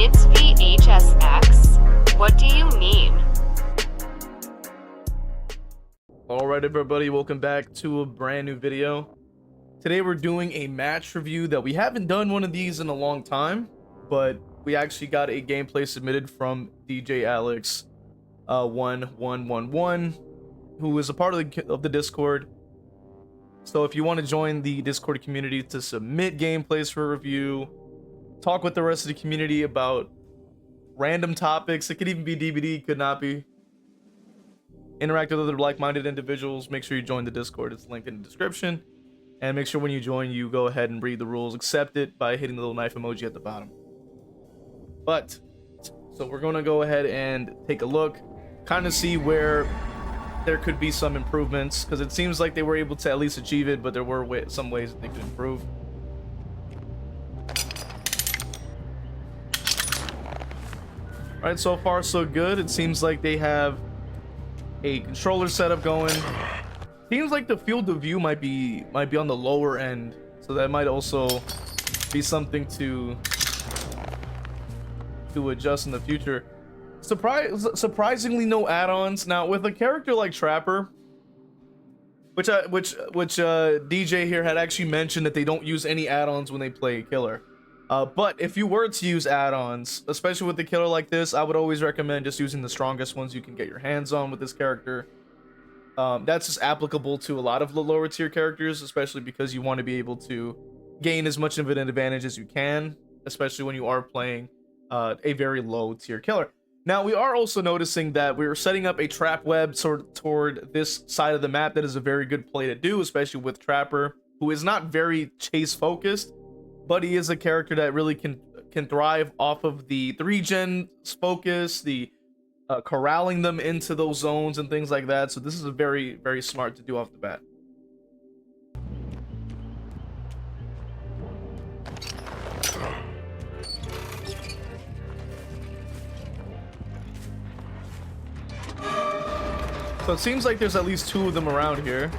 It's v.h.s.x. What do you mean? Alright everybody, welcome back to a brand new video. Today we're doing a match review that we haven't done one of these in a long time, but we actually got a gameplay submitted from DJ Alex 1111, who is a part of the Discord. So if you want to join the Discord community to submit gameplays for review, talk with the rest of the community about random topics, it could even be DBD, could not be, interact with other like-minded individuals, make sure you join the Discord. It's linked in the description. And make sure when you join, you go ahead and read the rules, accept it by hitting the little knife emoji at the bottom. But so we're going to go ahead and take a look, kind of see where there could be some improvements, because it seems like they were able to at least achieve it, but there were some ways that they could improve. All right, so far so good. It seems like they have a controller setup going. Seems like the field of view might be on the lower end, so that might also be something to adjust in the future. Surprisingly no add-ons. Now with a character like Trapper, which DJ here had actually mentioned that they don't use any add-ons when they play a killer. But if you were to use add-ons, especially with a killer like this, I would always recommend just using the strongest ones you can get your hands on with this character. That's just applicable to a lot of the lower tier characters, especially because you want to be able to gain as much of an advantage as you can, especially when you are playing a very low tier killer. Now, we are also noticing that we are setting up a trap web toward this side of the map. That is a very good play to do, especially with Trapper, who is not very chase focused, but he is a character that really can thrive off of the 3-gen focus, the corralling them into those zones and things like that. So this is a very, very smart to do off the bat. So it seems like there's at least 2 of them around here.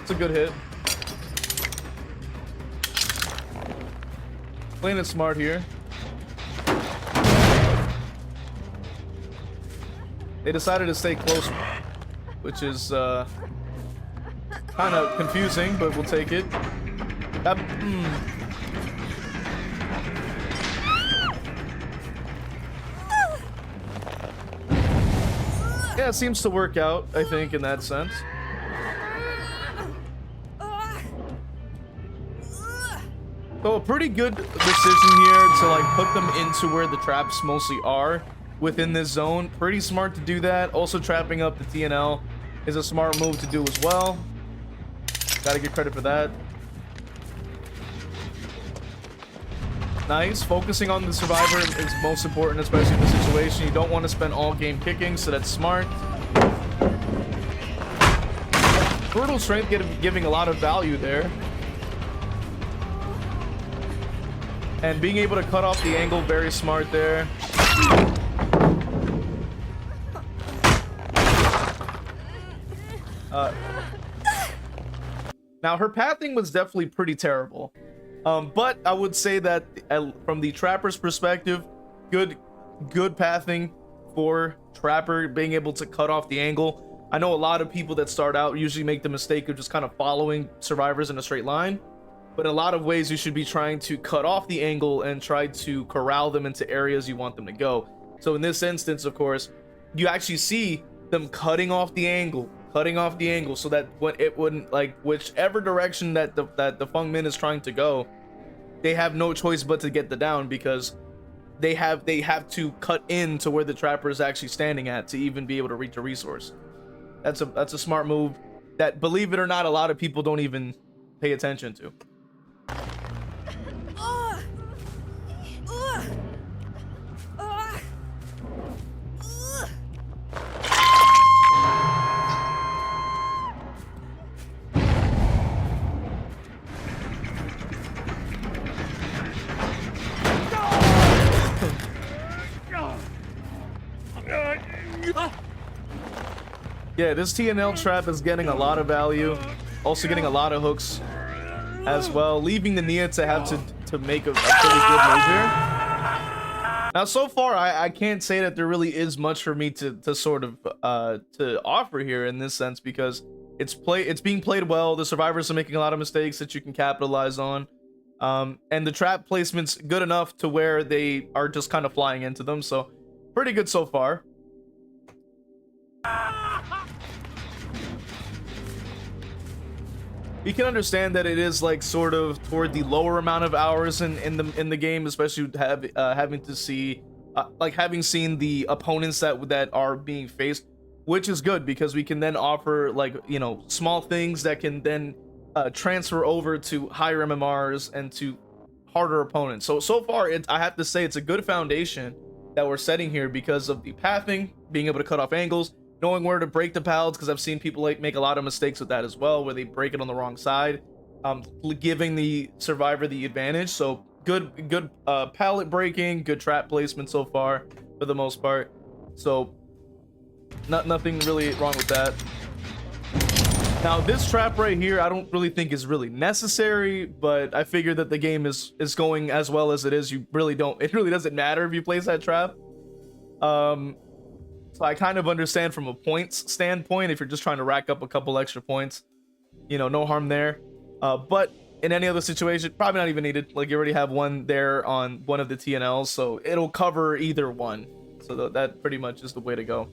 It's a good hit. Playing it smart here. They decided to stay close, which is kind of confusing, but we'll take it. Yeah, it seems to work out, I think, in that sense. So a pretty good decision here to like put them into where the traps mostly are within this zone. Pretty smart to do that. Also trapping up the TNL is a smart move to do as well. Gotta get credit for that. Nice. Focusing on the survivor is most important, especially in this situation. You don't want to spend all game kicking, so that's smart. Brutal strength giving a lot of value there. And being able to cut off the angle, very smart there. Now her pathing was definitely pretty terrible. But I would say that from the Trapper's perspective, good pathing for Trapper, being able to cut off the angle. I know a lot of people that start out usually make the mistake of just kind of following survivors in a straight line. But in a lot of ways, you should be trying to cut off the angle and try to corral them into areas you want them to go. So in this instance, of course, you actually see them cutting off the angle so that when it wouldn't, like, whichever direction that the Feng Min is trying to go, they have no choice but to get the down, because they have to cut in to where the Trapper is actually standing at to even be able to reach a resource. That's a smart move that, believe it or not, a lot of people don't even pay attention to. Yeah, this TNL trap is getting a lot of value, also getting a lot of hooks. as well, leaving the Nia to have to make a pretty good move here. Now, so far, I can't say that there really is much for me to sort of to offer here in this sense, because it's being played well. The survivors are making a lot of mistakes that you can capitalize on, and the trap placement's good enough to where they are just kind of flying into them. So pretty good so far. You can understand that it is like sort of toward the lower amount of hours in the game, especially having to see having seen the opponents that are being faced, which is good because we can then offer, like, you know, small things that can then transfer over to higher MMRs and to harder opponents. So far, I have to say it's a good foundation that we're setting here because of the pathing, being able to cut off angles, knowing where to break the pallets, because I've seen people make a lot of mistakes with that as well, where they break it on the wrong side, giving the survivor the advantage. So good pallet breaking, good trap placement so far for the most part. So nothing really wrong with that. Now this trap right here, I don't really think is really necessary, but I figure that the game is going as well as it is. It really doesn't matter if you place that trap. So I kind of understand from a points standpoint, if you're just trying to rack up a couple extra points, you know, no harm there. But in any other situation, probably not even needed. Like, you already have one there on one of the TNLs, so it'll cover either one. So that pretty much is the way to go.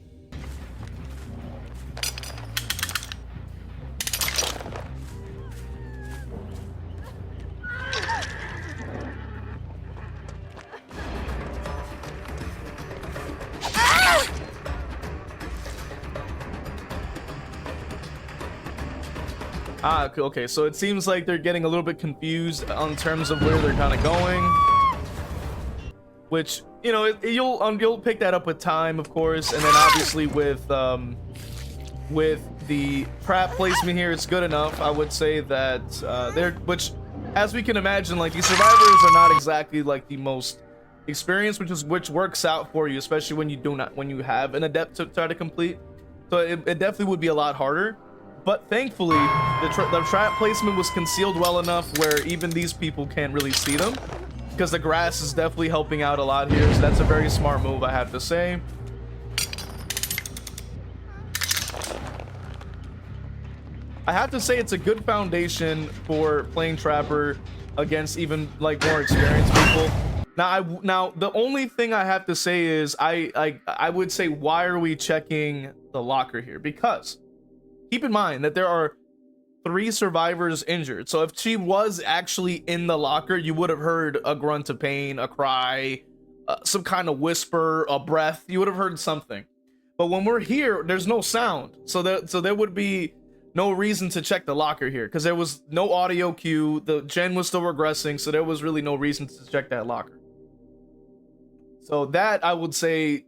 Okay, so it seems like they're getting a little bit confused on terms of where they're kind of going, which, you know, you'll pick that up with time, of course, and then obviously with the trap placement here, it's good enough. I would say that which, as we can imagine, like, these survivors are not exactly like the most experienced, which works out for you, especially when you have an adept to try to complete. So it definitely would be a lot harder. But thankfully, the trap placement was concealed well enough where even these people can't really see them, because the grass is definitely helping out a lot here. So that's a very smart move, I have to say. I have to say it's a good foundation for playing Trapper against even like more experienced people. Now the only thing I have to say is I would say, why are we checking the locker here? Because keep in mind that there are 3 survivors injured. So if she was actually in the locker, you would have heard a grunt of pain, a cry, some kind of whisper, a breath. You would have heard something. But when we're here, there's no sound. So there would be no reason to check the locker here, because there was no audio cue. The gen was still regressing, so there was really no reason to check that locker. So that, I would say,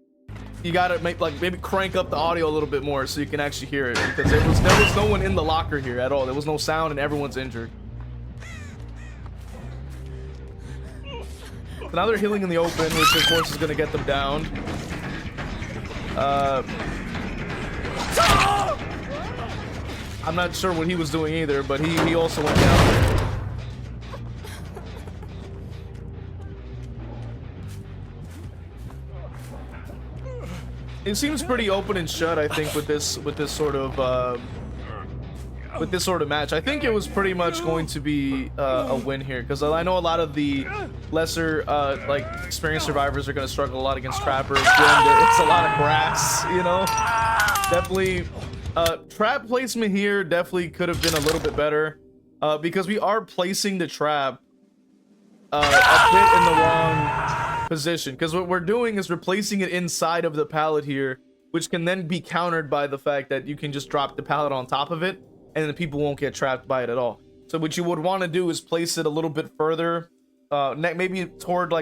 you gotta maybe crank up the audio a little bit more so you can actually hear it, because there was no one in the locker here at all. There was no sound and everyone's injured. So now they're healing in the open, which of course is gonna get them down. I'm not sure what he was doing either, but he also went down. It seems pretty open and shut, I think, with this sort of match. I think it was pretty much going to be a win here, because I know a lot of the lesser like experienced survivors are going to struggle a lot against trappers. It's a lot of grass, you know. Definitely, trap placement here definitely could have been a little bit better, because we are placing the trap a bit in the wrong position, because what we're doing is we're placing it inside of the pallet here, which can then be countered by the fact that you can just drop the pallet on top of it and the people won't get trapped by it at all. So what you would want to do is place it a little bit further, maybe toward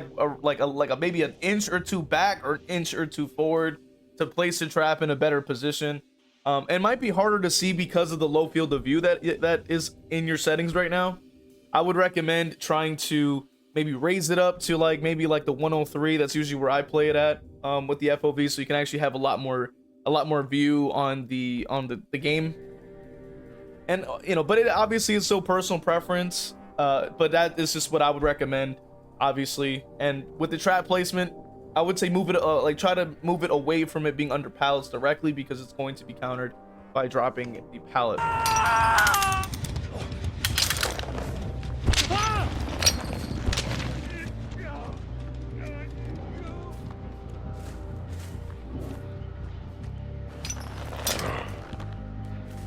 maybe an inch or 2 back or an inch or 2 forward, to place the trap in a better position. It might be harder to see because of the low field of view that is in your settings right now. I would recommend trying to maybe raise it up to maybe the 103. That's usually where I play it at, with the FOV, so you can actually have a lot more view on the game. And you know, but it obviously is so personal preference. But that is just what I would recommend, obviously. And with the trap placement, I would say move it, like try to move it away from it being under pallets directly, because it's going to be countered by dropping the pallet.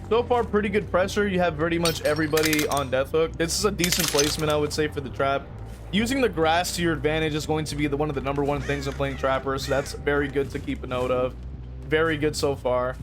So far, pretty good pressure. You have pretty much everybody on death hook. This is a decent placement, I would say, for the trap. Using the grass to your advantage is going to be one of the #1 things in playing Trapper, so that's very good to keep a note of. Very good so far.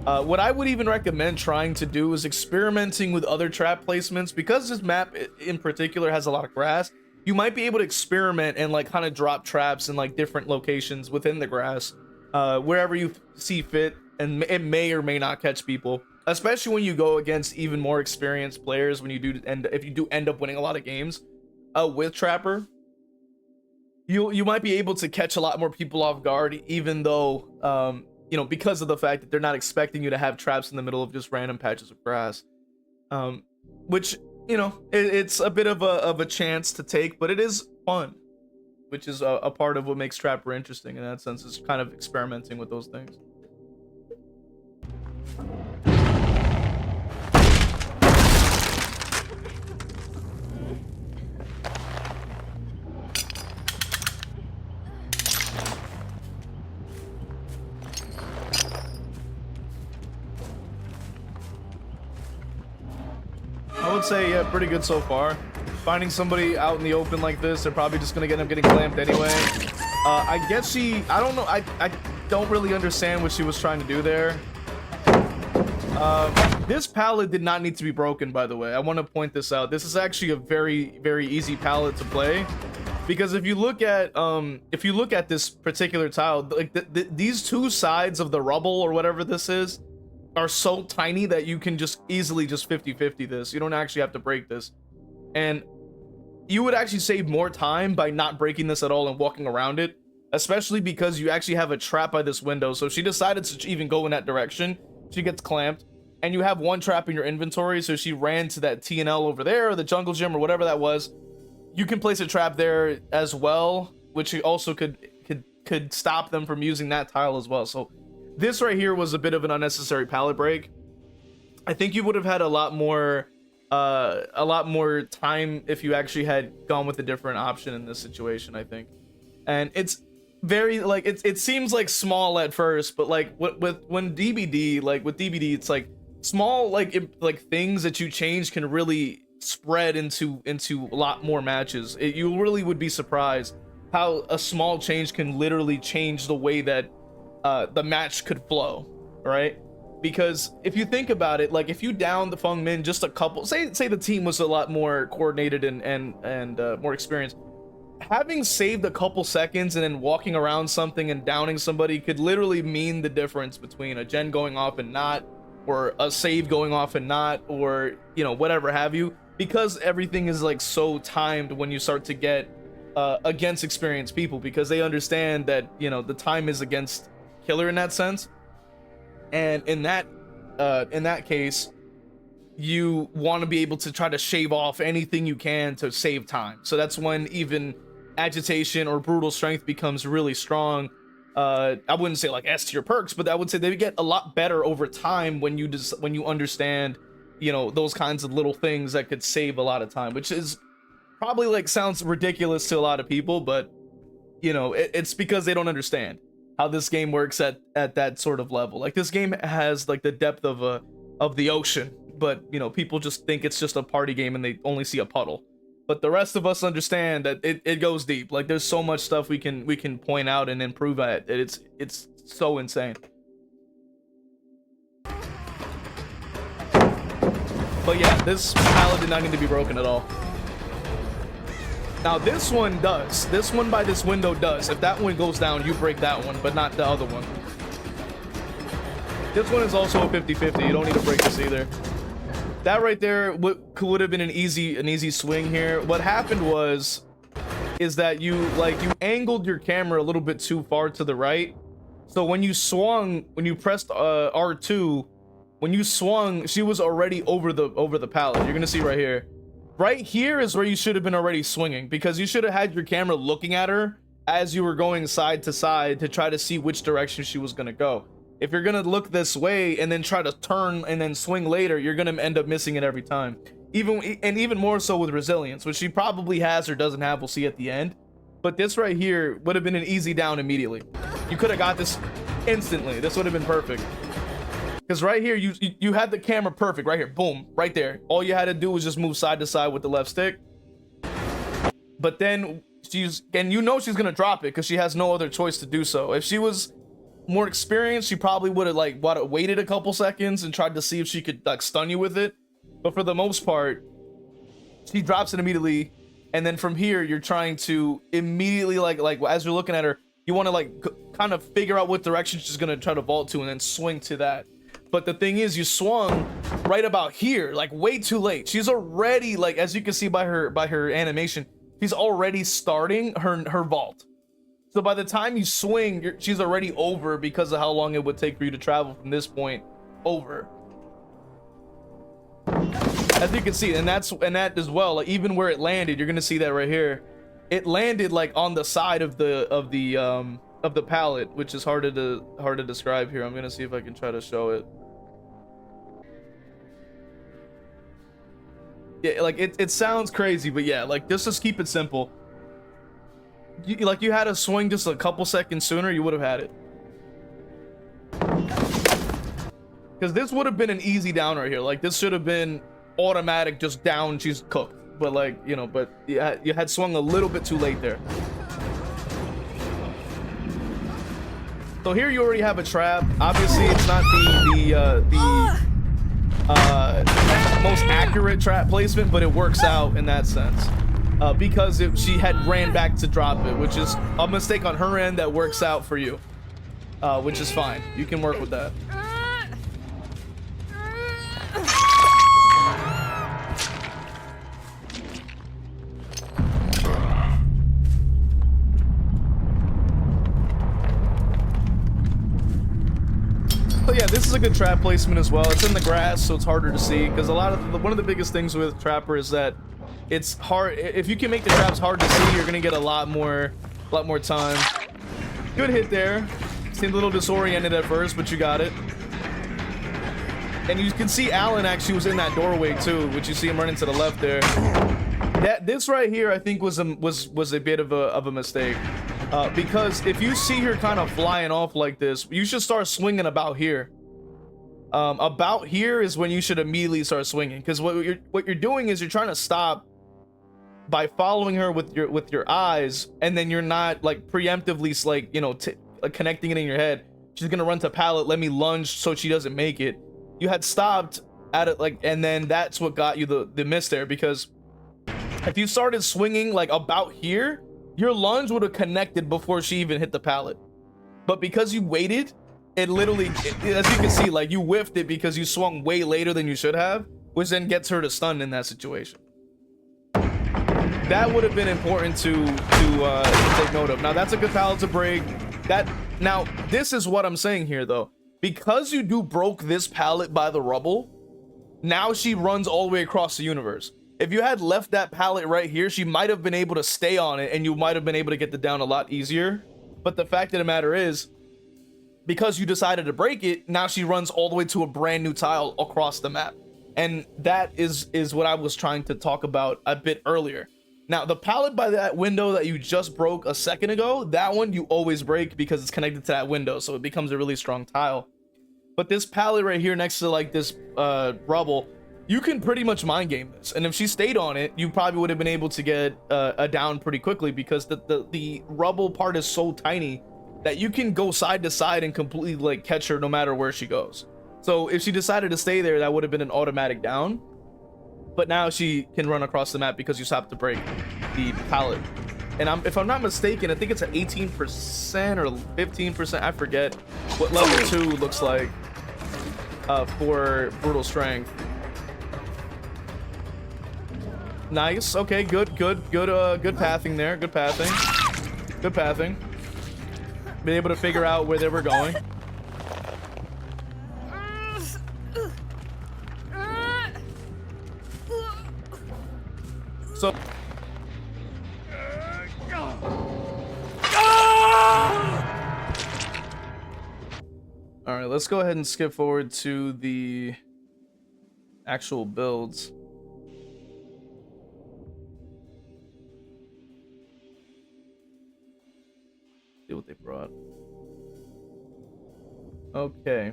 What I would even recommend trying to do is experimenting with other trap placements. Because this map in particular has a lot of grass, you might be able to experiment and like kind of drop traps in like different locations within the grass, wherever you see fit, and it may or may not catch people. Especially when you go against even more experienced players, when you do if you do end up winning a lot of games with Trapper, you might be able to catch a lot more people off guard, even though you know, because of the fact that they're not expecting you to have traps in the middle of just random patches of grass, which, you know, it's a bit of a chance to take, but it is fun, which is a part of what makes Trapper interesting in that sense, is kind of experimenting with those things. I would say, yeah, pretty good so far. Finding somebody out in the open like this, they're probably just gonna end up getting clamped anyway. I guess I don't know, I don't really understand what she was trying to do there. This pallet did not need to be broken, by the way. I want to point this out. This is actually a very, very easy pallet to play, because if you look at this particular tile, like these two sides of the rubble or whatever this is are so tiny that you can just easily just 50-50 this. You don't actually have to break this, and you would actually save more time by not breaking this at all and walking around it, especially because you actually have a trap by this window. So if she decided to even go in that direction, she gets clamped, and you have one trap in your inventory. So she ran to that T&L over there, or the jungle gym, or whatever that was. You can place a trap there as well, which also could stop them from using that tile as well. So this right here was a bit of an unnecessary pallet break. I think you would have had a lot more time if you actually had gone with a different option in this situation, I think. And it's very, like, it seems like small at first, but like when DBD, like with DBD, it's like small, like things that you change can really spread into a lot more matches. You really would be surprised how a small change can literally change the way that the match could flow, right? Because if you think about it, like if you down the Feng Min just a couple, say the team was a lot more coordinated and more experienced, having saved a couple seconds and then walking around something and downing somebody could literally mean the difference between a gen going off and not, or a save going off and not, or, you know, whatever have you, because everything is like so timed when you start to get against experienced people, because they understand that, you know, the time is against killer in that sense. And in that case, you want to be able to try to shave off anything you can to save time. So that's when even agitation or brutal strength becomes really strong. I wouldn't say like S tier perks, but I would say they get a lot better over time when you understand, you know, those kinds of little things that could save a lot of time, which is probably like sounds ridiculous to a lot of people, but you know, it's because they don't understand how this game works at that sort of level. Like this game has like the depth of the ocean, but you know, people just think it's just a party game and they only see a puddle. But the rest of us understand that it goes deep. Like there's so much stuff we can point out and improve at. It's so insane. But yeah, this pallet did not need to be broken at all. Now this one does. This one by this window does. If that one goes down, you break that one, but not the other one. This one is also a 50-50. You don't need to break this either. That right there would have been an easy swing here. What happened is that you angled your camera a little bit too far to the right. So when you pressed R2, when you swung, she was already over the pallet. You're gonna see right here. Right here is where you should have been already swinging, because you should have had your camera looking at her as you were going side to side to try to see which direction she was going to go. If you're going to look this way and then try to turn and then swing later, you're going to end up missing it every time. Even more so with resilience, which she probably has or doesn't have, we'll see at the end. But this right here would have been an easy down immediately. You could have got this instantly. This would have been perfect. Because right here, you had the camera perfect right here. Boom, right there. All you had to do was just move side to side with the left stick. But then and you know she's gonna drop it because she has no other choice to do so. If she was more experienced, she probably would have like waited a couple seconds and tried to see if she could like stun you with it. But for the most part, she drops it immediately. And then from here, you're trying to immediately like as you're looking at her, you want to like kind of figure out what direction she's gonna try to vault to and then swing to that. But the thing is, you swung right about here, like way too late. She's already, like, as you can see by her animation, she's already starting her vault. So by the time you swing, she's already over because of how long it would take for you to travel from this point over. As you can see, and that as well, like even where it landed, you're gonna see that right here. It landed like on the side of the pallet, which is hard to describe here. I'm gonna see if I can try to show it. Yeah, like it sounds crazy, but yeah, like just keep it simple. You had to swing just a couple seconds sooner, you would have had it. Because this would have been an easy down right here. Like this should have been automatic, just down, she's cooked. But like, you know, but you had swung a little bit too late there. So here you already have a trap. Obviously, it's not the most accurate trap placement, but it works out in that sense. Because she had ran back to drop it, which is a mistake on her end that works out for you, which is fine. You can work with that. So yeah, this is a good trap placement as well. It's in the grass, so it's harder to see, because one of the biggest things with Trapper is that it's hard. If you can make the traps hard to see, you're gonna get a lot more time. Good hit there. Seemed a little disoriented at first, but you got it. And you can see Alan actually was in that doorway too, which you see him running to the left there. This right here, I think was a bit of a mistake. Because if you see her kind of flying off like this, you should start swinging about here. About here is when you should immediately start swinging, because what you're doing is you're trying to stop by following her with your eyes, and then you're not like preemptively like, you know, like connecting it in your head. She's gonna run to pallet, let me lunge so she doesn't make it. You had stopped at it, like, and then that's what got you the miss there, because if you started swinging like about here, your lunge would have connected before she even hit the pallet. But because you waited, it literally, as you can see, like you whiffed it because you swung way later than you should have, which then gets her to stun in that situation. That would have been important to take note of. Now that's a good pallet to break. Now this is what I'm saying here though. Because you broke this pallet by the rubble, now she runs all the way across the universe. If you had left that pallet right here, she might have been able to stay on it and you might have been able to get the down a lot easier. But the fact of the matter is, because you decided to break it, now she runs all the way to a brand new tile across the map. And that is what I was trying to talk about a bit earlier. Now, the pallet by that window that you just broke a second ago, that one you always break because it's connected to that window, so it becomes a really strong tile. But this pallet right here next to like this rubble, you can pretty much mind game this, and if she stayed on it, you probably would have been able to get a down pretty quickly, because the rubble part is so tiny that you can go side to side and completely like catch her no matter where she goes. So if she decided to stay there, that would have been an automatic down. But now she can run across the map because you stopped to break the pallet. And if I'm not mistaken, I think it's an 18% or 15%. I forget what level 2 looks like for brutal strength. Nice. Okay. Good pathing there. Good pathing. Been able to figure out where they were going. So all right, let's go ahead and skip forward to the actual builds. See what they brought. Okay.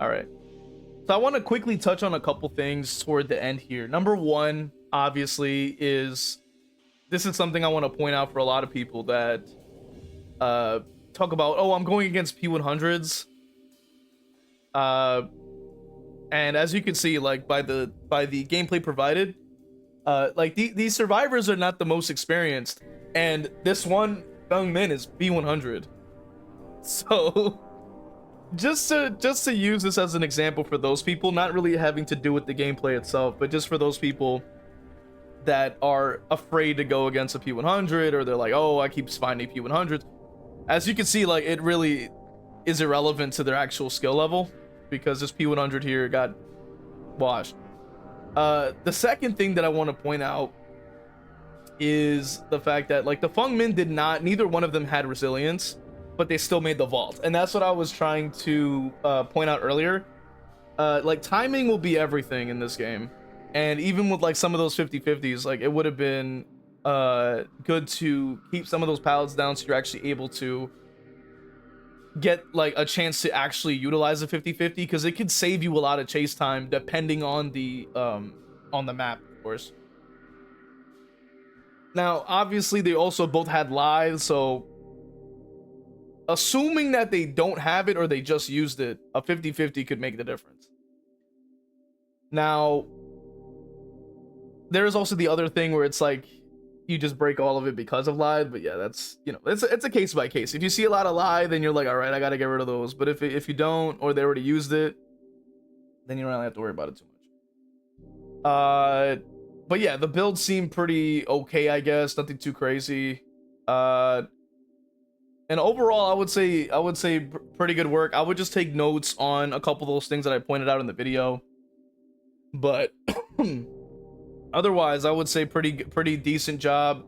All right. So I want to quickly touch on a couple things toward the end here. Number one, obviously, is this is something I want to point out for a lot of people that talk about, oh, I'm going against P100s. And as you can see, like by the gameplay provided, like these survivors are not the most experienced, and this one young man is P100. So just to use this as an example for those people, not really having to do with the gameplay itself, but just for those people that are afraid to go against a P100, or they're like, oh, I keep finding P100s. As you can see, like, it really is irrelevant to their actual skill level, because this P100 here got washed. The second thing that I want to point out is the fact that, like, the Fung Min did not, neither one of them had resilience, but they still made the vault. And that's what I was trying to point out earlier. Like, timing will be everything in this game. And even with, like, some of those 50-50s, like, it would have been good to keep some of those pallets down so you're actually able to get, like, a chance to actually utilize a 50-50, because it could save you a lot of chase time depending on the map, of course. Now, obviously, they also both had lives, so assuming that they don't have it or they just used it, a 50-50 could make the difference. Now, there's also the other thing where it's like you just break all of it because of live, but yeah, that's, you know, it's a case by case. If you see a lot of live, then you're like, all right, I gotta get rid of those. But if you don't, or they already used it, then you don't really have to worry about it too much. But yeah, the builds seem pretty okay, I guess. Nothing too crazy. And overall, I would say pretty good work. I would just take notes on a couple of those things that I pointed out in the video, but otherwise, I would say pretty decent job.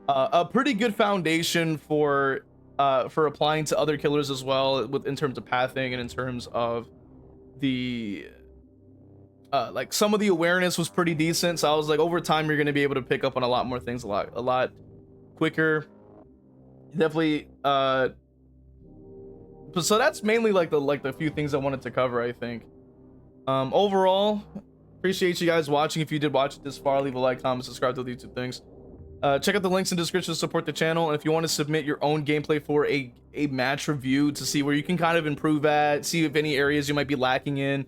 A pretty good foundation for applying to other killers as well, in terms of pathing and in terms of the like, some of the awareness was pretty decent. So I was like, over time, you're going to be able to pick up on a lot more things a lot quicker. Definitely. So that's mainly like the few things I wanted to cover, I think. Overall, appreciate you guys watching. If you did watch it this far, leave a like, comment, subscribe to the YouTube things. Check out the links in the description to support the channel. And if you want to submit your own gameplay for a match review to see where you can kind of improve at, see if any areas you might be lacking in,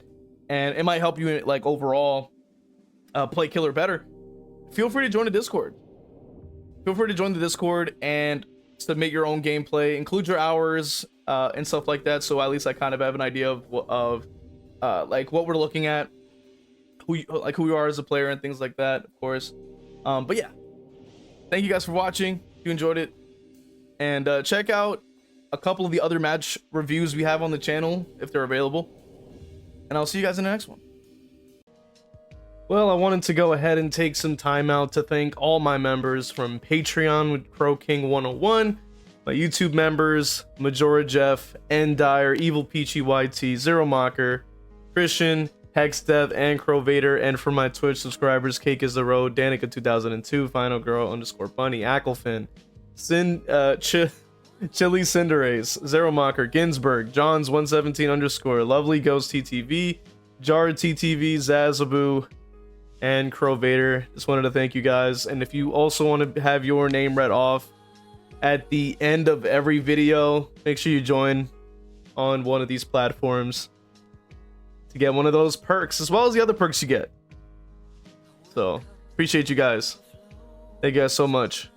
and it might help you, like, overall play killer better, feel free to join the Discord. Feel free to join the Discord and submit your own gameplay, include your hours and stuff like that, so at least I kind of have an idea of like what we're looking at, who you are as a player and things like that, of course. But yeah, thank you guys for watching. If you enjoyed it, and check out a couple of the other match reviews we have on the channel if they're available, and I'll see you guys in the next one. Well, I wanted to go ahead and take some time out to thank all my members from Patreon with Crow King 101, my YouTube members, Majora Jeff, Endire, Evil Peachy YT, Zero Mocker, Christian, HexDev, and Crow Vader, and for my Twitch subscribers, Cake is the Road, Danica 2002, Final Girl _Bunny, Acklefin, Chili Cinderace, Zero Mocker, Ginsburg, Johns 117 _ Lovely Ghost TTV, Jar TTV, Zazaboo, and Crow Vader. Just wanted to thank you guys. And if you also want to have your name read off at the end of every video, make sure you join on one of these platforms to get one of those perks, as well as the other perks you get. So appreciate you guys. Thank you guys so much.